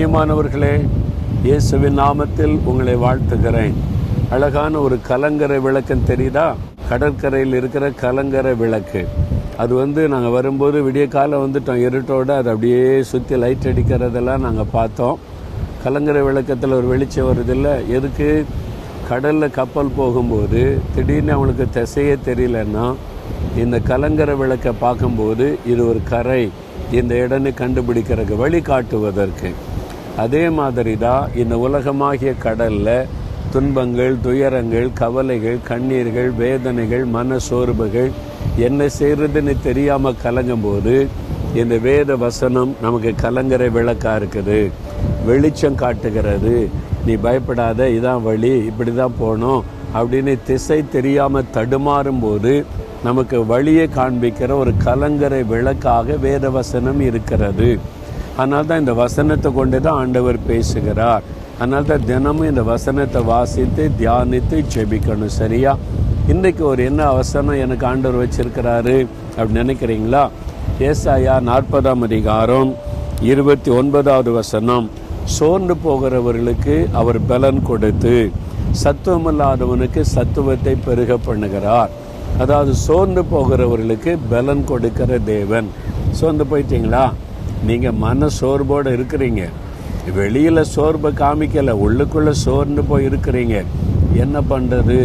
பிரியமானவர்களே, இயேசுவின் நாமத்தில் உங்களை வாழ்த்துகிறேன். அழகான ஒரு கலங்கரை விளக்கம் தெரியுதா? கடற்கரையில் இருக்கிற கலங்கரை விளக்கு. அது நாங்கள் வரும்போது விடிய காலம் வந்துட்டோம், இருட்டோடு அது அப்படியே சுற்றி லைட் அடிக்கிறதெல்லாம் நாங்கள் பார்த்தோம். கலங்கரை விளக்கத்தில் ஒரு வெளிச்சம் வருதில்ல, எதுக்கு? கடலில் கப்பல் போகும்போது திடீர்னு அவங்களுக்கு திசையே தெரியலன்னா இந்த கலங்கரை விளக்கை பார்க்கும்போது இது ஒரு கரை, இந்த இடனை கண்டுபிடிக்கிறதுக்கு வழிகாட்டுவதற்கு. அதே மாதிரி தான் இந்த உலகமாகிய கடலில் துன்பங்கள், துயரங்கள், கவலைகள், கண்ணீர்கள், வேதனைகள், மன சோர்வுகள் என்ன செய்கிறதுன்னு தெரியாமல் கலங்கும்போது இந்த வேத வசனம் நமக்கு கலங்கரை விளக்காக இருக்குது, வெளிச்சம் காட்டுகிறது. நீ பயப்படாத, இதான் வழி, இப்படி தான் போகணும் அப்படின்னு திசை தெரியாமல் தடுமாறும் போது நமக்கு வழியை காண்பிக்கிற ஒரு கலங்கரை விளக்காக வேத வசனம் இருக்கிறது. அதனால தான் இந்த வசனத்தை கொண்டு தான் ஆண்டவர் பேசுகிறார். அதனால தான் தினமும் இந்த வசனத்தை வாசித்து தியானித்து ஜெபிக்கணும். சரியா? இன்றைக்கு ஒரு என்ன வசனம் எனக்கு ஆண்டவர் வச்சிருக்கிறாரு அப்படின்னு நினைக்கிறீங்களா? ஏசாயா 40ஆம் அதிகாரம் 29வது வசனம். சோர்ந்து போகிறவர்களுக்கு அவர் பலன் கொடுத்து சத்துவமில்லாதவனுக்கு சத்துவத்தை பெருக பண்ணுகிறார். அதாவது சோர்ந்து போகிறவர்களுக்கு பலன் கொடுக்கிற தேவன். சோர்ந்து போயிட்டீங்களா? நீங்கள் மன சோர்வோடு இருக்கிறீங்க, வெளியில் சோர்வை காமிக்கலை, உள்ளுக்குள்ளே சோர்ந்து போய் இருக்கிறீங்க. என்ன பண்ணுறது,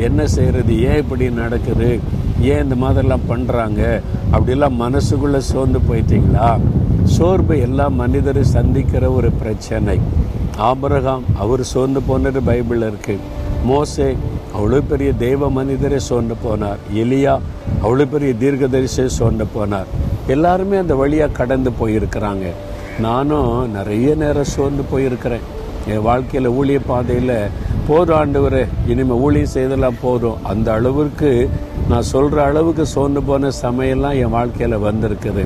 என்ன செய்கிறது, ஏன் இப்படி நடக்குது, ஏன் இந்த மாதிரிலாம் பண்ணுறாங்க அப்படிலாம் மனசுக்குள்ளே சோர்ந்து போயிட்டீங்களா? சோர்வு எல்லா மனிதரும் சந்திக்கிற ஒரு பிரச்சனை. ஆபிரகாம் அவர் சோர்ந்து போனது பைபிளில் இருக்குது. மோசே அவ்வளோ பெரிய தெய்வ மனிதரே சோர்ந்து போனார். எலியா அவ்வளோ பெரிய தீர்க்கதரிசியை சோர்ந்து போனார். எல்லாருமே அந்த வழியாக கடந்து போயிருக்கிறாங்க. நானும் நிறைய நேரம் சோர்ந்து போயிருக்கிறேன். என் வாழ்க்கையில் ஊழிய பாதையில் போதும் ஆண்டவரே, இனிமேல் ஊழியம் செய்தெல்லாம் போதும், அந்த அளவுக்கு நான் சொல்கிற அளவுக்கு சோர்ந்து போன சமயம்லாம் என் வாழ்க்கையில் வந்திருக்குது.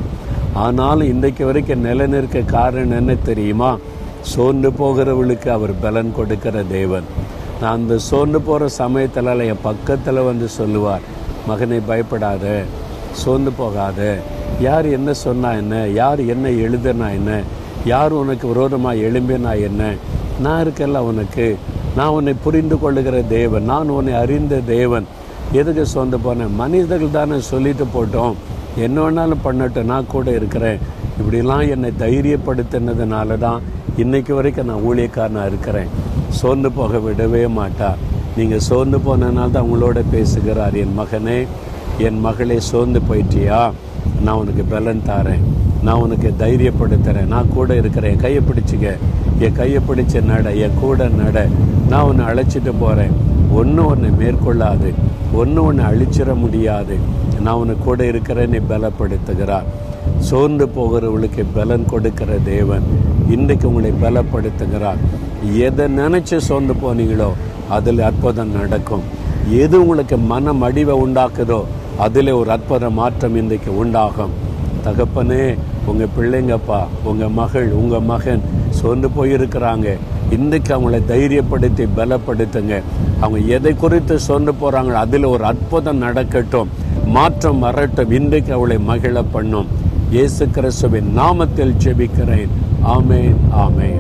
ஆனாலும் இன்றைக்கு வரைக்கும் நிலைநிற்க காரணம் என்ன தெரியுமா? சோர்ந்து போகிறவளுக்கு அவர் பலன் கொடுக்கிற தேவன். நான் அந்த சோர்ந்து போகிற சமயத்தில் என் பக்கத்தில் சொல்லுவார், மகனை பயப்படாத, சோர்ந்து போகாத, யார் என்ன சொன்னா என்ன, யார் என்ன எழுதுனா என்ன, யார் உனக்கு விரோதமாக எழும்பினா என்ன, நான் இருக்கல உனக்கு, நான் உன்னை புரிந்து கொள்ளுகிற தேவன், நான் உன்னை அறிந்த தேவன். எதுக்கு சோர்ந்து போனேன்? மனிதர்கள் தானே சொல்லிட்டு போட்டோம், என்ன வேணாலும் பண்ணட்டும், நான் கூட இருக்கிறேன். இப்படிலாம் என்னை தைரியப்படுத்தினதுனால தான் இன்றைக்கு வரைக்கும் நான் ஊழியக்காரனாக இருக்கிறேன். சோர்ந்து போக விடவே மாட்டார். நீங்கள் சோர்ந்து போனதுனால தான் உங்களோட பேசுகிறார். என் மகனே, என் மகளே, சோர்ந்து போயிட்டியா? நான் உனக்கு பலன் தாரேன், நான் உனக்கு தைரியப்படுத்துகிறேன், நான் கூட இருக்கிறேன், என் கையை பிடிச்சிக்க, என் கையை பிடிச்ச நட, என் கூட நட, நான் உன்னை அழைச்சிட்டு போகிறேன், ஒன்றும் உன்னை மேற்கொள்ளாது, ஒன்றும் உன்னை அழிச்சிட முடியாது, நான் உன்னை கூட இருக்கிறேன்னு பலப்படுத்துகிறார். சோர்ந்து போகிறவர்களுக்கு பலன் கொடுக்கிற தேவன் இன்றைக்கு உங்களை பலப்படுத்துகிறார். எதை நினைச்சு சோர்ந்து போனீங்களோ அதில் அற்புதம் நடக்கும். எது உங்களுக்கு மனம் அடிவை உண்டாக்குதோ அதில் ஒரு அற்புத மாற்றம் இன்றைக்கு உண்டாகும். தகப்பனே, உங்கள் பிள்ளைங்கப்பா, உங்கள் மகள், உங்கள் மகன் சோர்ந்து போயிருக்கிறாங்க. இன்றைக்கு அவங்களை தைரியப்படுத்தி பலப்படுத்துங்க. அவங்க எதை குறித்து சோர்ந்து போகிறாங்களோ அதில் ஒரு அற்புதம் நடக்கட்டும், மாற்றம் வரட்டும். இன்றைக்கு அவளை மகிழ பண்ணும். இயேசு கிறிஸ்துவின் நாமத்தில் ஜெபிக்கிறேன். ஆமென், ஆமென்.